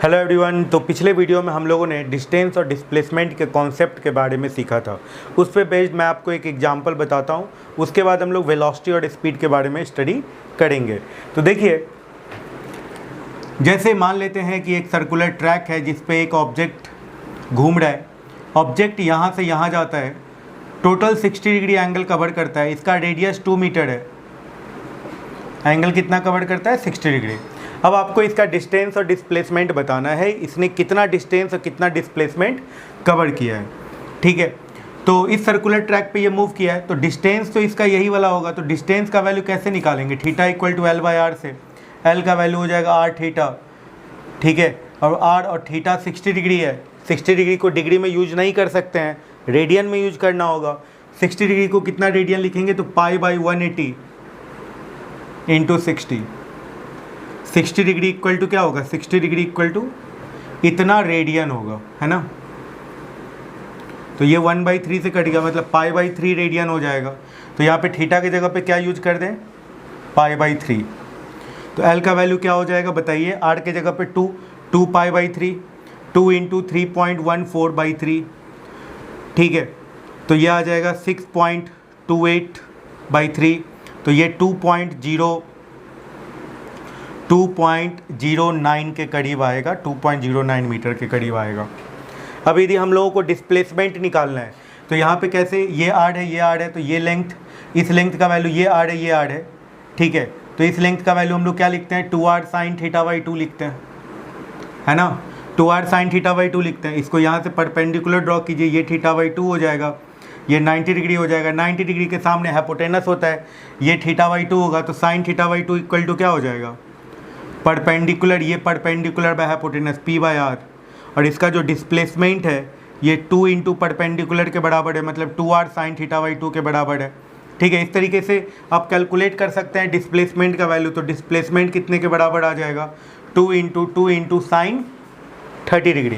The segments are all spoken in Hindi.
Hello everyone. तो पिछले वीडियो में हम लोगों ने डिस्टेंस और डिस्प्लेसमेंट के कॉन्सेप्ट के बारे में सीखा था। उस पे बेस्ड मैं आपको एक एग्जांपल बताता हूँ, उसके बाद हम लोग वेलोसिटी और स्पीड के बारे में स्टडी करेंगे। तो देखिए, जैसे मान लेते हैं कि एक सर्कुलर ट्रैक है जिस पे एक ऑब्जेक्ट घूम रहा है। ऑब्जेक्ट यहाँ से यहाँ जाता है, टोटल 60 डिग्री एंगल कवर करता है। इसका रेडियस 2 मीटर है। एंगल कितना कवर करता है? 60 डिग्री। अब आपको इसका डिस्टेंस और डिस्प्लेसमेंट बताना है, इसने कितना डिस्टेंस और कितना डिस्प्लेसमेंट कवर किया है। ठीक है, तो इस सर्कुलर ट्रैक पे ये मूव किया है, तो डिस्टेंस तो इसका यही वाला होगा। तो डिस्टेंस का वैल्यू कैसे निकालेंगे? थीटा इक्वल टू L/R से। L का वैल्यू हो जाएगा R थीटा। ठीक है, और R और थीटा 60 डिग्री है। 60 डिग्री को डिग्री में यूज नहीं कर सकते हैं, रेडियन में यूज करना होगा। 60 डिग्री को कितना रेडियन लिखेंगे? तो π/180 इंटू 60 डिग्री इक्वल टू क्या होगा? 60 डिग्री इक्वल टू इतना रेडियन होगा, है ना। तो ये 1/3 से कट गया, मतलब π/3 रेडियन हो जाएगा। तो यहाँ पे थीटा की जगह पे क्या यूज कर दें? π/3। तो L का वैल्यू क्या हो जाएगा बताइए? R के जगह पे 2 π/3, 2 इंटू 3.14/3। ठीक है, तो ये आ जाएगा 6.28/3। तो ये 2.09 के करीब आएगा, 2.09 मीटर के करीब आएगा। अब यदि हम लोगों को डिस्प्लेसमेंट निकालना है तो यहाँ पे कैसे? ये आर है, ये आर है, तो ये लेंथ, इस लेंथ का वैल्यू ये आर है, ये आर है। ठीक है, तो इस लेंथ का वैल्यू हम लोग क्या लिखते हैं? 2r sin θ/2 लिखते हैं, है ना। 2r sin θ/2 लिखते हैं। इसको यहाँ से परपेंडिकुलर ड्रॉ कीजिए, ये θ/2 हो जाएगा, ये 90 डिग्री हो जाएगा। 90 डिग्री के सामने हाइपोटेनस होता है, ये θ/2 होगा। तो sin θ/2 इक्वल टू क्या हो जाएगा? परपेंडिकुलर, ये परपेंडिकुलर बाय हाइपोटेनस P/R। और इसका जो डिस्प्लेसमेंट है ये 2 इंटू परपेंडिकुलर के बराबर है, मतलब 2r sin θ/2 के बराबर है। ठीक है, इस तरीके से आप कैलकुलेट कर सकते हैं डिस्प्लेसमेंट का वैल्यू। तो डिस्प्लेसमेंट कितने के बराबर आ जाएगा? 2 into sine 30 degree.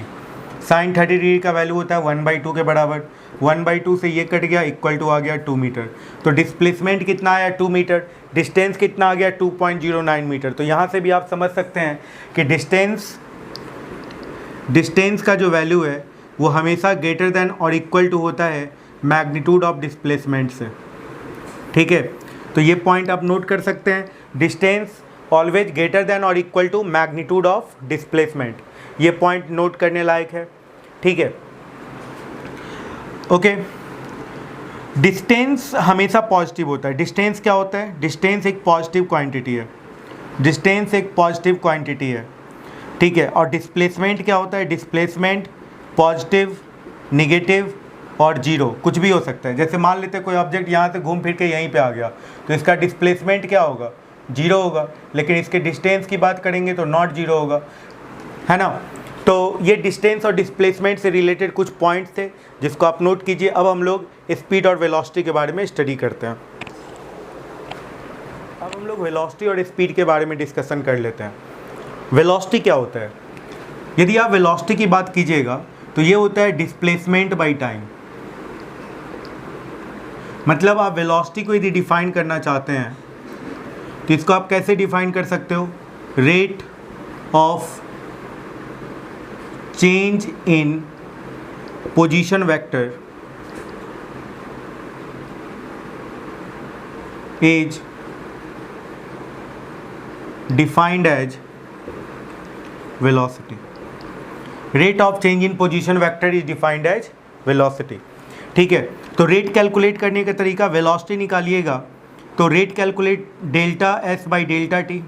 Sine 30 degree का वैल्यू होता है 1/2 के बराबर। 1/2 से ये कट गया, इक्वल टू आ गया 2 मीटर। तो डिस्प्लेसमेंट कितना आया? 2 मीटर। डिस्टेंस कितना आ गया? 2.09 मीटर। तो यहाँ से भी आप समझ सकते हैं कि डिस्टेंस का जो वैल्यू है वो हमेशा ग्रेटर देन और इक्वल टू होता है मैग्नीट्यूड ऑफ डिस्प्लेसमेंट से। ठीक है, तो ये पॉइंट आप नोट कर सकते हैं। डिस्टेंस ऑलवेज ग्रेटर देन और equal to magnitude of displacement. ये पॉइंट नोट करने लायक है। ठीक है, ओके। डिस्टेंस हमेशा पॉजिटिव होता है। डिस्टेंस क्या होता है? डिस्टेंस एक पॉजिटिव क्वांटिटी है। डिस्टेंस एक पॉजिटिव क्वांटिटी है। ठीक है, और डिस्प्लेसमेंट क्या होता है? डिस्प्लेसमेंट पॉजिटिव, नेगेटिव और जीरो, कुछ भी हो सकता है। जैसे मान लेते हैं कोई ऑब्जेक्ट यहाँ से घूम फिर के यहीं पे आ गया, तो इसका डिस्प्लेसमेंट क्या होगा? जीरो होगा। लेकिन इसके डिस्टेंस की बात करेंगे तो नॉट जीरो होगा, है ना। तो ये डिस्टेंस और डिस्प्लेसमेंट से रिलेटेड कुछ पॉइंट्स थे जिसको आप नोट कीजिए। अब हम लोग स्पीड और वेलोसिटी के बारे में स्टडी करते हैं। अब हम लोग वेलोसिटी और स्पीड के बारे में डिस्कशन कर लेते हैं। वेलोसिटी क्या होता है? यदि आप वेलोसिटी की बात कीजिएगा तो ये होता है डिस्प्लेसमेंट बाय टाइम। मतलब आप वेलोसिटी को यदि डिफाइन करना चाहते हैं तो इसको आप कैसे डिफाइन कर सकते हो? Rate of change in position vector is defined as velocity. Rate of change in position vector is defined as velocity. ठीक है, तो रेट कैलकुलेट करने का तरीका, वेलोसिटी निकालिएगा तो rate calculate delta S by delta T.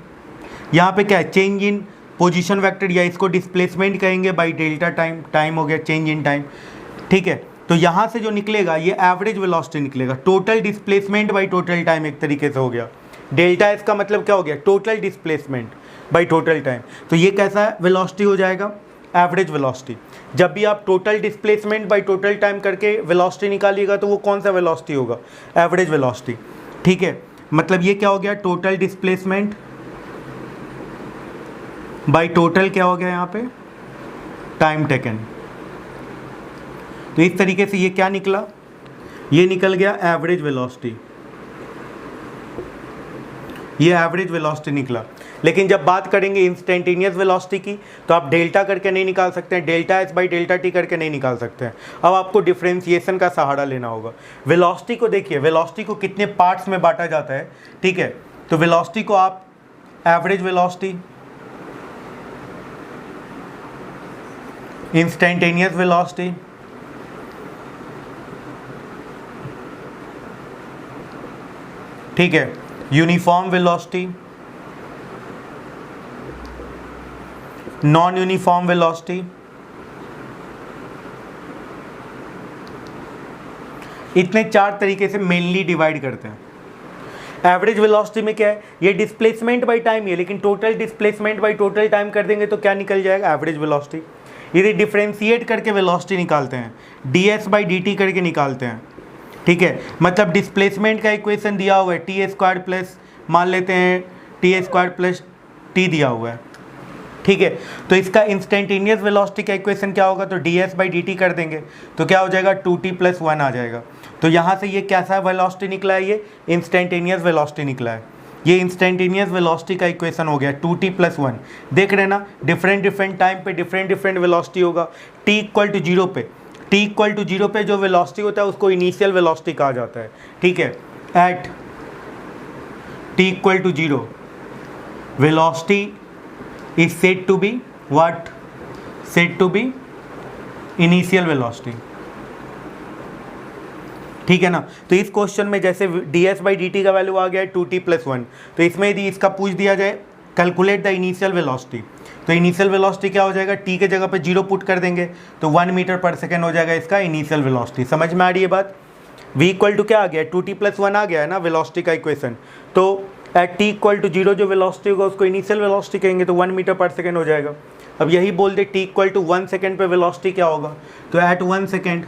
यहाँ पे क्या है? चेंज इन पोजीशन वेक्टर, या इसको डिस्प्लेसमेंट कहेंगे बाई डेल्टा टाइम। टाइम हो गया चेंज इन टाइम। ठीक है, तो यहाँ से जो निकलेगा ये एवरेज वेलोसिटी निकलेगा। Total displacement by total time एक तरीके से हो गया। डेल्टा एस का मतलब क्या हो गया? Total displacement by total time. तो ये कैसा वेलोसिटी हो जाएगा? Average velocity. जब भी आप total displacement by total time करके वेलोसिटी निकालिएगा तो वो कौन सा वेलोसिटी होगा? Average velocity. ठीक है, मतलब ये क्या हो गया? टोटल डिस्प्लेसमेंट बाई टोटल क्या हो गया यहाँ पे? Time taken. तो इस तरीके से ये क्या निकला? ये निकल गया एवरेज वेलोसिटी। ये एवरेज वेलोसिटी निकला। लेकिन जब बात करेंगे इंस्टेंटेनियस वेलोसिटी की तो आप डेल्टा करके नहीं निकाल सकते हैं, delta S by delta T करके नहीं निकाल सकते हैं। अब आपको डिफ्रेंसिएशन का सहारा लेना होगा। वेलोसिटी को देखिए, वेलोसिटी को कितने पार्ट्स में बांटा जाता है, ठीक है। तो वेलोसिटी को आप एवरेज वेलोसिटी, इंस्टेंटेनियस वेलोसिटी, ठीक है, uniform velocity, non uniform velocity, इतने 4 तरीके से मेनली डिवाइड करते हैं। एवरेज वेलोसिटी में क्या है, ये डिस्प्लेसमेंट बाय टाइम ही है, लेकिन total displacement by total time कर देंगे तो क्या निकल जाएगा, एवरेज वेलोसिटी। यदि डिफरेंशिएट करके वेलोसिटी निकालते हैं, ds बाई dt करके निकालते हैं, ठीक है। मतलब डिस्प्लेसमेंट का इक्वेशन दिया हुआ है टी स्क्वायर प्लस, मान लेते हैं टी स्क्वायर प्लस टी दिया हुआ है, ठीक है। तो इसका इंस्टेंटेनियस वेलोसिटी का इक्वेशन क्या होगा, तो ds बाई dt कर देंगे तो क्या हो जाएगा, 2t + 1 आ जाएगा। तो यहाँ से ये कैसा वेलोसिटी निकला है, ये इंस्टेंटेनियस वेलोसिटी निकला है। ये इंस्टेंटेनियस वेलोसिटी का इक्वेशन हो गया 2t + 1। देख रहे ना, डिफरेंट टाइम पे डिफरेंट वेलोसिटी होगा। t = 0 पे, t = 0 पे जो वेलोसिटी होता है उसको इनिशियल वेलोसिटी कहा जाता है, ठीक है। At t = 0 velocity is said to be what? Said to be initial velocity, ठीक है ना। तो इस क्वेश्चन में जैसे ds बाई dt का वैल्यू आ गया है 2t + 1, तो इसमें यदि इसका पूछ दिया जाए कैलकुलेट द इनिशियल वेलोसिटी, तो इनिशियल वेलोसिटी क्या हो जाएगा, t के जगह पे 0 पुट कर देंगे तो 1 मीटर पर सेकेंड हो जाएगा इसका इनिशियल वेलोसिटी। समझ में आ रही है बात। v = क्या आ गया, 2t + 1 आ गया है ना वेलोसिटी का इक्वेशन। तो एट t = 0 जो वेलोसिटी होगा उसको इनिशियल वेलोसिटी कहेंगे तो 1 मीटर पर सेकेंड हो जाएगा। अब यही बोल दे t = 1 सेकेंड पे वेलोसिटी क्या होगा, तो एट 1 सेकेंड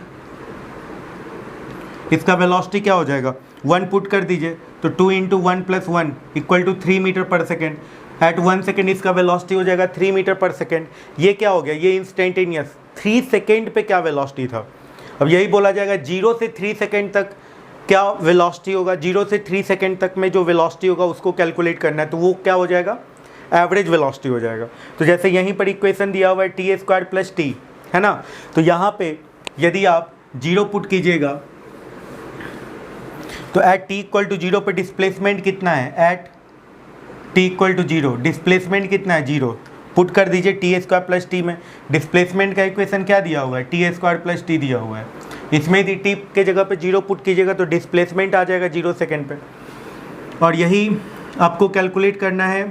इसका वेलोसिटी क्या हो जाएगा, 1 पुट कर दीजिए तो 2 × 1 + 1 = 3 मीटर पर सेकेंड। एट 1 सेकेंड इसका वेलोसिटी हो जाएगा 3 मीटर पर सेकेंड। ये क्या हो गया, ये इंस्टेंटेनियस 3 सेकेंड पे क्या वेलोसिटी था। अब यही बोला जाएगा 0 से 3 सेकेंड तक क्या वेलोसिटी होगा, 0 से 3 सेकेंड तक में जो वेलोसिटी होगा उसको कैलकुलेट करना है, तो वो क्या हो जाएगा, एवरेज वेलोसिटी हो जाएगा। तो जैसे यहीं पर इक्वेशन दिया हुआ है t² + t, है ना। तो यहाँ पे यदि आप 0 पुट कीजिएगा तो एट t = 0 पे डिस्प्लेसमेंट कितना है, एट t = 0 डिस्प्लेसमेंट कितना है, 0 पुट कर दीजिए t² + t में। डिस्प्लेसमेंट का इक्वेशन क्या दिया हुआ है, t² + t दिया हुआ है। इसमें यदि t के जगह पे 0 पुट कीजिएगा तो डिस्प्लेसमेंट आ जाएगा 0 सेकेंड पे, और यही आपको कैलकुलेट करना है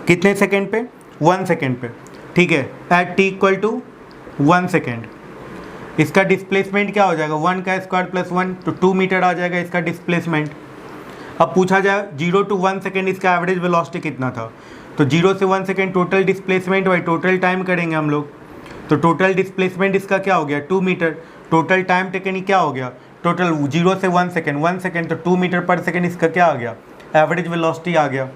कितने सेकेंड पे, 1 सेकेंड पे, ठीक है। एट t = 1 सेकेंड इसका डिस्प्लेसमेंट क्या हो जाएगा, 1 का स्क्वायर + 1 तो 2 मीटर आ जाएगा इसका डिस्प्लेसमेंट। अब पूछा जाए 0 to 1 सेकेंड इसका एवरेज वेलोसिटी कितना था, तो 0 से 1 second total displacement by total time करेंगे हम लोग, तो टोटल डिस्प्लेसमेंट इसका क्या हो गया, 2 मीटर। टोटल टाइम टेकन क्या हो गया, टोटल 0 से 1 सेकेंड, 1 सेकेंड तो 2 मीटर पर सेकेंड इसका क्या आ गया, एवरेज वेलोसिटी आ गया,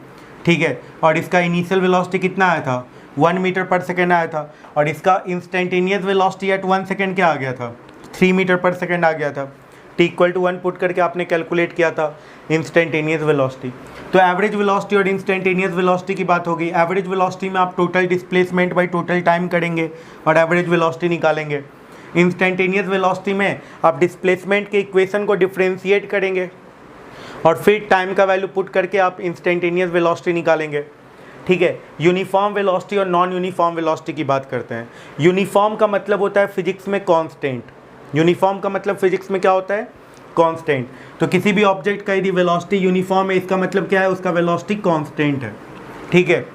ठीक है। और इसका इनिशियल वेलोसिटी कितना आया था, 1 मीटर पर सेकेंड आया था, और इसका इंस्टेंटेनियस वेलोसिटी एट 1 सेकेंड क्या आ गया था, 3 मीटर पर सेकेंड आ गया था। t = 1 पुट करके आपने कैलकुलेट किया था इंस्टेंटेनियस वेलोसिटी। तो एवरेज वेलोसिटी और इंस्टेंटेनियस वेलोसिटी की बात होगी। एवरेज वेलोसिटी में आप total displacement by total time करेंगे और एवरेज वेलोसिटी निकालेंगे। इंस्टेंटेनियस वेलोसिटी में आप डिस्प्लेसमेंट के इक्वेशन को डिफ्रेंशिएट करेंगे और फिर टाइम का वैल्यू पुट करके आप इंस्टेंटेनियस वेलोसिटी निकालेंगे, ठीक है। यूनिफॉर्म वेलोसिटी और नॉन यूनिफॉर्म वेलोसिटी की बात करते हैं। यूनिफॉर्म का मतलब होता है फिजिक्स में कांस्टेंट। यूनिफॉर्म का मतलब फिजिक्स में क्या होता है, कांस्टेंट। तो किसी भी ऑब्जेक्ट का यदि वेलोसिटी यूनिफॉर्म है इसका मतलब क्या है, उसका वेलोसिटी कांस्टेंट है, ठीक है।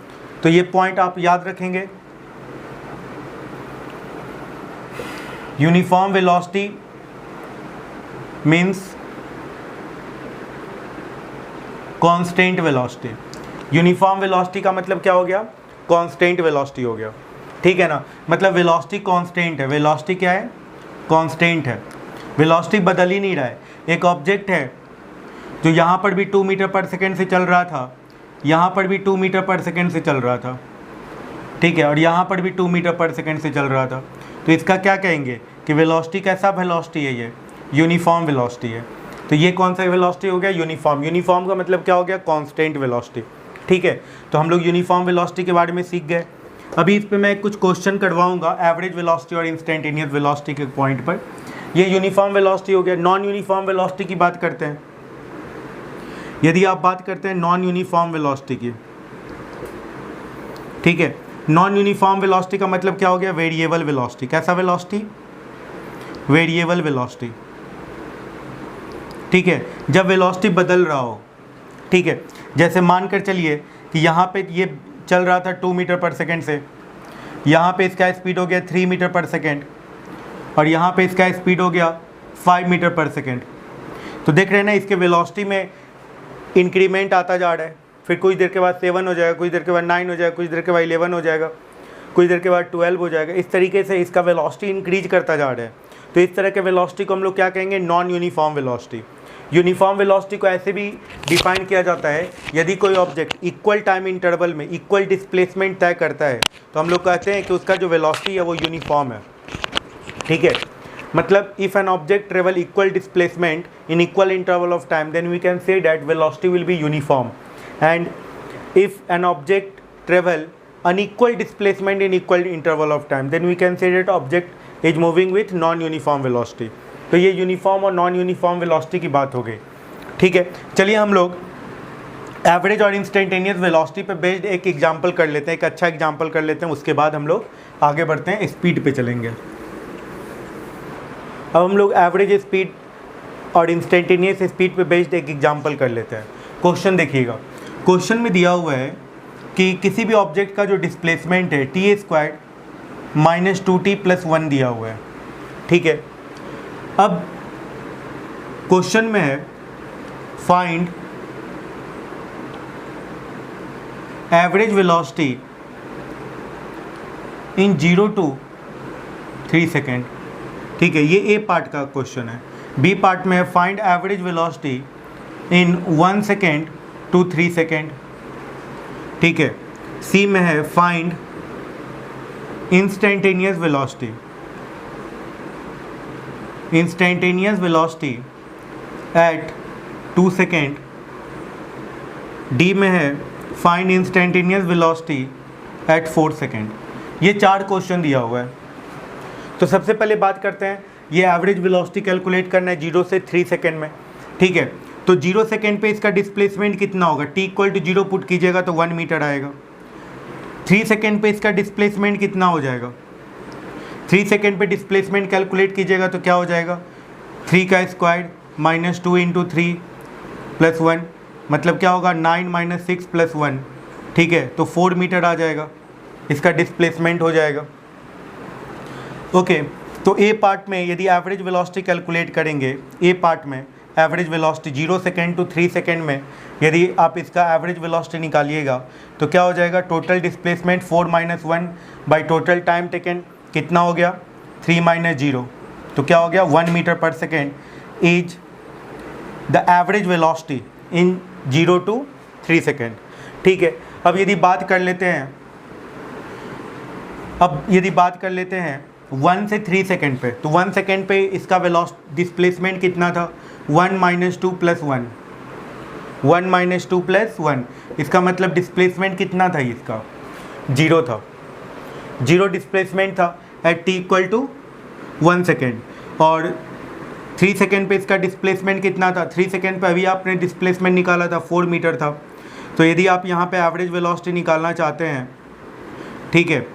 तो ये पॉइंट आप याद रखेंगे। Uniform velocity means constant velocity. Uniform velocity का मतलब क्या हो गया, कांस्टेंट वेलोसिटी हो गया, ठीक है ना। मतलब वेलोसिटी कांस्टेंट है। वेलोसिटी क्या है, कांस्टेंट है। वेलोसिटी बदल ही नहीं रहा है। एक ऑब्जेक्ट है जो यहाँ पर भी 2 मीटर पर सेकेंड से चल रहा था, यहाँ पर भी 2 मीटर पर सेकेंड से चल रहा था, ठीक है, और यहाँ पर भी 2 मीटर पर सेकेंड से चल रहा था। तो इसका क्या कहेंगे कि वेलोसिटी कैसा वेलोसिटी है, ये यूनिफॉर्म वेलोसिटी है। तो ये कौन सा वेलोसिटी हो गया, यूनिफॉर्म। यूनिफॉर्म का मतलब क्या हो गया, कांस्टेंट वेलोसिटी। ठीक है, तो हम लोग यूनिफॉर्म वेलोसिटी के बारे में सीख गए। अभी इस पे मैं कुछ क्वेश्चन करवाऊंगा एवरेज वेलोसिटी और इंस्टेंटेनियस वेलोसिटी के पॉइंट पर। ये यूनिफॉर्म वेलोसिटी हो गया। नॉन यूनिफॉर्म वेलोसिटी की बात करते हैं। यदि आप बात करते हैं नॉन यूनिफॉर्म वेलोसिटी की, ठीक है, नॉन यूनिफॉर्म वेलोसिटी का मतलब क्या हो गया, वेरिएबल वेलोसिटी। कैसा वेलोसिटी, वेरिएबल वेलोसिटी। ठीक है, जब वेलोसिटी बदल रहा हो। ठीक है, जैसे मानकर चलिए कि यहाँ पे ये चल रहा था 2 मीटर पर सेकेंड से, यहाँ पे इसका स्पीड हो गया 3 मीटर पर सेकेंड, और यहाँ पे इसका स्पीड हो गया 5 मीटर पर सेकेंड। तो देख रहे हैं ना, इसके वेलोसिटी में इंक्रीमेंट आता जा रहा है। फिर कुछ देर के बाद 7 हो जाएगा, कुछ देर के बाद 9 हो जाएगा, कुछ देर के बाद 11 हो जाएगा, कुछ देर के बाद 12 हो जाएगा। इस तरीके से इसका वेलोसिटी इंक्रीज करता जा रहा है। तो इस तरह के वेलोसिटी को हम लोग क्या कहेंगे, non uniform velocity. Uniform velocity को ऐसे भी डिफाइन किया जाता है, यदि कोई ऑब्जेक्ट इक्वल टाइम इंटरवल में इक्वल डिस्प्लेसमेंट तय करता है तो हम लोग कहते हैं कि उसका जो वेलोसिटी है वो यूनिफॉर्म है। ठीक है, मतलब if an object travel equal displacement in equal interval of time then we can say that velocity will be uniform, and if an object travel unequal displacement in equal interval of time then we can say that object is moving with non uniform velocity. तो ये यूनिफॉर्म और नॉन यूनिफॉर्म वेलोसिटी की बात हो गई। ठीक है, चलिए हम लोग एवरेज और इंस्टेंटेनियस वेलोसिटी पे बेस्ड एक एग्जांपल कर लेते हैं, एक अच्छा एग्जांपल कर लेते हैं, उसके बाद हम लोग आगे बढ़ते हैं, स्पीड पे चलेंगे। अब हम लोग एवरेज स्पीड और इंस्टेंटेनियस स्पीड पे बेस्ड एक एग्जांपल कर लेते हैं। क्वेश्चन देखिएगा, क्वेश्चन में दिया हुआ है कि किसी भी ऑब्जेक्ट का जो डिस्प्लेसमेंट है t² - 2t + 1 दिया हुआ है। ठीक है, अब क्वेश्चन में है find average velocity in 0 to 3 second. ठीक है, ये ए पार्ट का क्वेश्चन है। बी पार्ट में है find average velocity in 1 second to 3 second. ठीक है, सी में है find instantaneous velocity, instantaneous velocity at 2 second. D में है find instantaneous velocity at 4 second. ये 4 क्वेश्चन दिया हुआ है। तो सबसे पहले बात करते हैं, ये एवरेज वेलोसिटी कैलकुलेट करना है 0 से 3 सेकेंड में। ठीक है, तो 0 सेकेंड पे इसका डिस्प्लेसमेंट कितना होगा, t = 0 पुट कीजिएगा तो 1 मीटर आएगा। 3 सेकेंड पे इसका डिस्प्लेसमेंट कितना हो जाएगा, 3 सेकेंड पे डिस्प्लेसमेंट कैलकुलेट कीजिएगा तो क्या हो जाएगा, 3 का स्क्वायर -2 × 3 + 1, मतलब क्या होगा 9 - 6 + 1। ठीक है, तो 4 मीटर आ जाएगा, इसका डिस्प्लेसमेंट हो जाएगा। ओके, तो ए पार्ट में यदि एवरेज वेलोसिटी कैलकुलेट करेंगे, ए पार्ट में average velocity 0 second to 3 second में यदि आप इसका एवरेज वेलोसिटी निकालिएगा तो क्या हो जाएगा, total displacement 4 - 1 by total time taken कितना हो गया, 3 - 0, तो क्या हो गया 1 मीटर पर second is the average velocity in 0 to 3 second. ठीक है, अब यदि बात कर लेते हैं 1 से 3 सेकेंड पे, तो 1 सेकेंड पे इसका डिस्प्लेसमेंट कितना था, 1 - 2 + 1, 1 - 2 + 1, इसका मतलब डिस्प्लेसमेंट कितना था, इसका 0 था, 0 डिस्प्लेसमेंट था एट t = 1 सेकेंड। और 3 सेकेंड पे इसका डिस्प्लेसमेंट कितना था, 3 सेकेंड पे अभी आपने डिस्प्लेसमेंट निकाला था 4 मीटर था। तो यदि आप यहाँ पे एवरेज वेलोसिटी निकालना चाहते हैं, ठीक है,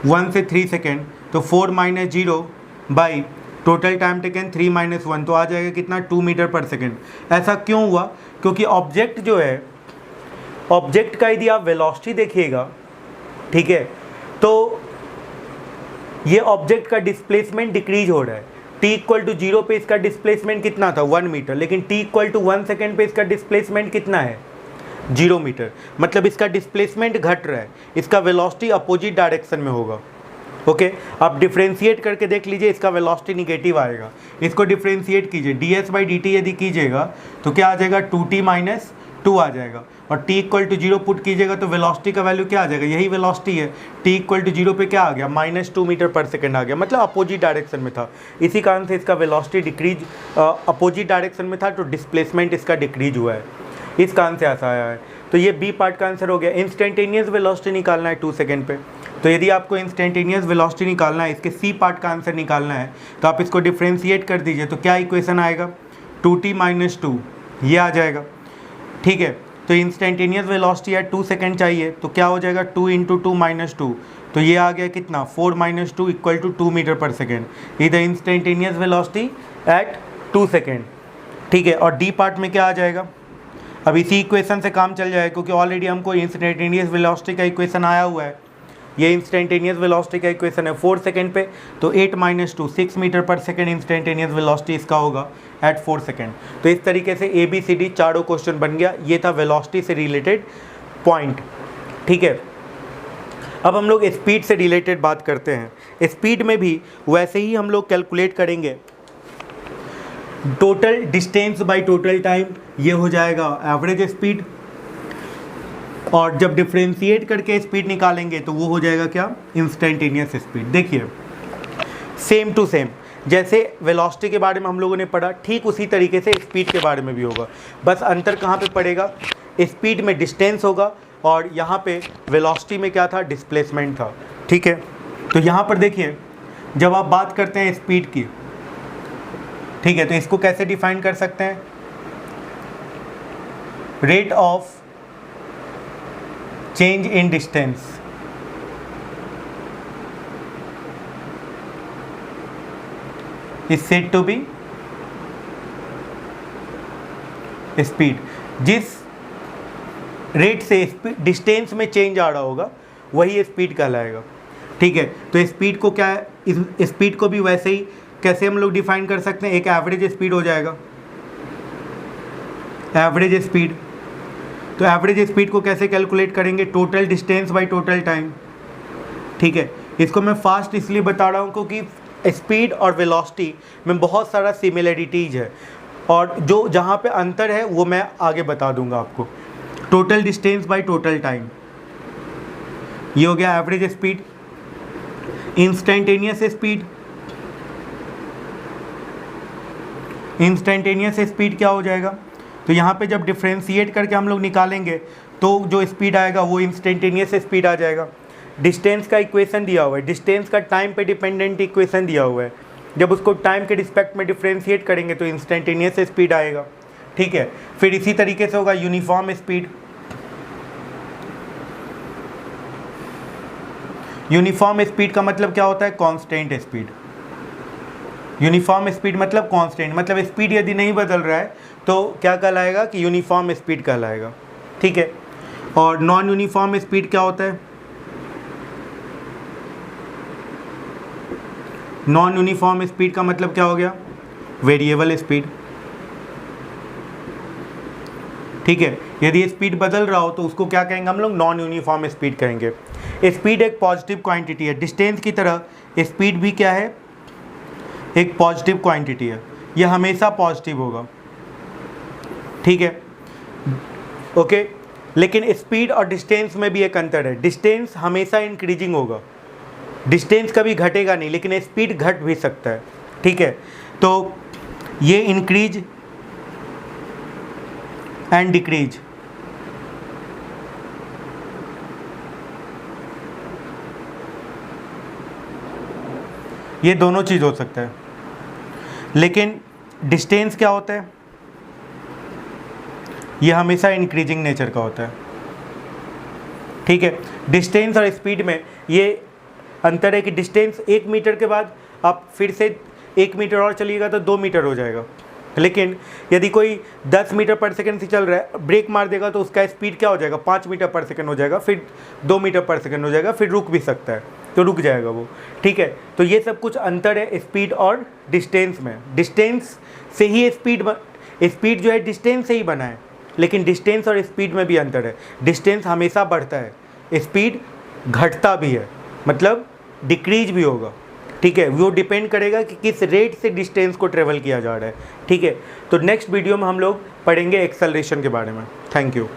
1 से 3 सेकेंड, तो 4 - 0 बाई टोटल टाइम टेकन 3 - 1, तो आ जाएगा कितना, 2 मीटर पर सेकेंड। ऐसा क्यों हुआ, क्योंकि ऑब्जेक्ट जो है, ऑब्जेक्ट का यदि आप वेलोसिटी देखिएगा, ठीक है, तो ये ऑब्जेक्ट का डिस्प्लेसमेंट डिक्रीज हो रहा है। t = 0 पे इसका डिस्प्लेसमेंट कितना था, 1 मीटर, लेकिन t = 1 सेकेंड पे इसका डिस्प्लेसमेंट कितना है, 0 मीटर, मतलब इसका डिस्प्लेसमेंट घट रहा है, इसका वेलोसिटी अपोजिट डायरेक्शन में होगा। ओके, आप डिफ्रेंशिएट करके देख लीजिए, इसका वेलोसिटी निगेटिव आएगा। इसको डिफ्रेंशिएट कीजिए, ds/dt यदि कीजिएगा तो क्या आ जाएगा, 2t - 2 आ जाएगा। और t इक्वल टू 0 पुट कीजिएगा तो वेलोसिटी का वैल्यू क्या आ जाएगा, यही वेलोसिटी है। t इक्वल टू 0 पे क्या आ गया, -2 मीटर पर सेकेंड आ गया, मतलब अपोजिट डायरेक्शन में था। इसी कारण से इसका वेलोसिटी डिक्रीज अपोजिट डायरेक्शन में था, तो डिस्प्लेसमेंट इसका डिक्रीज हुआ है, इस कारण से ऐसा आया है। तो ये बी पार्ट का आंसर हो गया। इंस्टेंटेनियस वेलोसिटी निकालना है 2 सेकेंड पे, तो यदि आपको इंस्टेंटेनियस वेलोसिटी निकालना है, इसके सी पार्ट का आंसर निकालना है, तो आप इसको डिफ्रेंशिएट कर दीजिए। तो क्या इक्वेशन आएगा, 2t - 2 ये आ जाएगा। ठीक है, तो इंस्टेंटेनियस वेलोसिटी है 2 सेकेंड चाहिए, तो क्या हो जाएगा 2 × 2 - 2, तो ये आ गया कितना 4 - 2 इक्वल टू 2 मीटर पर सेकेंड। ये the instantaneous velocity at 2 second. ठीक है, और डी पार्ट में क्या आ जाएगा, अब इसी इक्वेशन से काम चल जाएगा, क्योंकि ऑलरेडी हमको इंस्टेंटेनियस वेलोसिटी का इक्वेशन आया हुआ है। ये इंस्टेंटेनियस वेलोसिटी का इक्वेशन है 4 सेकेंड पे, तो 8 - 2 6 मीटर पर सेकेंड इंस्टेंटेनियस वेलोसिटी इसका होगा एट 4 सेकेंड। तो इस तरीके से ABCD चारों क्वेश्चन बन गया। ये था वेलोसिटी से रिलेटेड पॉइंट। ठीक है, अब हम लोग स्पीड से रिलेटेड बात करते हैं। स्पीड में भी वैसे ही हम लोग कैलकुलेट करेंगे, total distance by total time, ये हो जाएगा एवरेज स्पीड, और जब डिफ्रेंशिएट करके स्पीड निकालेंगे तो वो हो जाएगा क्या, इंस्टेंटेनियस स्पीड। देखिए सेम टू सेम, जैसे वेलोसिटी के बारे में हम लोगों ने पढ़ा, ठीक उसी तरीके से स्पीड के बारे में भी होगा। बस अंतर कहाँ पे पड़ेगा, स्पीड में डिस्टेंस होगा और यहाँ पे वेलोसिटी में क्या था, डिस्प्लेसमेंट था। ठीक है, तो यहाँ पर देखिए जब आप बात करते हैं स्पीड की, ठीक है, तो इसको कैसे डिफाइन कर सकते हैं, rate of change in distance is said to be speed. जिस रेट से डिस्टेंस में चेंज आ रहा होगा वही स्पीड कहलाएगा। ठीक है, तो स्पीड को क्या है, इस स्पीड को भी वैसे ही कैसे हम लोग डिफाइन कर सकते हैं, एक एवरेज स्पीड हो जाएगा, एवरेज स्पीड। तो एवरेज स्पीड को कैसे कैलकुलेट करेंगे, total distance by total time. ठीक है, इसको मैं फास्ट इसलिए बता रहा हूँ क्योंकि स्पीड और वेलोसिटी में बहुत सारा सिमिलरिटीज़ है, और जो जहाँ पे अंतर है वो मैं आगे बता दूंगा आपको। Total distance by total time, ये हो गया average speed. Instantaneous speed, instantaneous speed क्या हो जाएगा, तो यहाँ पे जब डिफ्रेंशिएट करके हम लोग निकालेंगे तो जो स्पीड आएगा वो इंस्टेंटेनियस स्पीड आ जाएगा। डिस्टेंस का इक्वेशन दिया हुआ है, डिस्टेंस का टाइम पे डिपेंडेंट इक्वेशन दिया हुआ है, जब उसको टाइम के रिस्पेक्ट में डिफ्रेंशिएट करेंगे तो इंस्टेंटेनियस स्पीड आएगा। ठीक है, फिर इसी तरीके से होगा यूनिफॉर्म स्पीड। यूनिफॉर्म स्पीड का मतलब क्या होता है, कांस्टेंट स्पीड। यूनिफॉर्म स्पीड मतलब कांस्टेंट, मतलब स्पीड यदि नहीं बदल रहा है तो क्या कहलाएगा कि यूनिफॉर्म स्पीड कहलाएगा। ठीक है, और नॉन यूनिफॉर्म स्पीड क्या होता है, नॉन यूनिफॉर्म स्पीड का मतलब क्या हो गया, वेरिएबल स्पीड। ठीक है, यदि स्पीड बदल रहा हो तो उसको क्या कहेंगे हम लोग, नॉन यूनिफॉर्म स्पीड कहेंगे। स्पीड एक पॉजिटिव क्वांटिटी है, डिस्टेंस की तरह स्पीड भी क्या है, एक पॉजिटिव क्वांटिटी है, यह हमेशा पॉजिटिव होगा। ठीक है, ओके, लेकिन स्पीड और डिस्टेंस में भी एक अंतर है, डिस्टेंस हमेशा इंक्रीजिंग होगा, डिस्टेंस कभी घटेगा नहीं, लेकिन स्पीड घट भी सकता है। ठीक है, तो ये इंक्रीज एंड डिक्रीज, ये दोनों चीज़ हो सकता है, लेकिन डिस्टेंस क्या होता है, ये हमेशा इंक्रीजिंग नेचर का होता है। ठीक है, डिस्टेंस और स्पीड में ये अंतर है कि डिस्टेंस 1 मीटर के बाद आप फिर से 1 मीटर और चलिएगा तो 2 मीटर हो जाएगा, लेकिन यदि कोई 10 मीटर पर सेकंड से चल रहा है, ब्रेक मार देगा तो उसका स्पीड क्या हो जाएगा, 5 मीटर पर सेकंड हो जाएगा, फिर 2 मीटर पर सेकंड हो जाएगा, फिर रुक भी सकता है, तो रुक जाएगा वो। ठीक है, तो ये सब कुछ अंतर है स्पीड और डिस्टेंस में। डिस्टेंस से ही स्पीड जो है डिस्टेंस से ही बना है, लेकिन डिस्टेंस और स्पीड में भी अंतर है। डिस्टेंस हमेशा बढ़ता है, स्पीड घटता भी है, मतलब डिक्रीज भी होगा। ठीक है, वो डिपेंड करेगा कि किस रेट से डिस्टेंस को ट्रेवल किया जा रहा है। ठीक है, तो नेक्स्ट वीडियो में हम लोग पढ़ेंगे एक्सेलरेशन के बारे में। Thank you.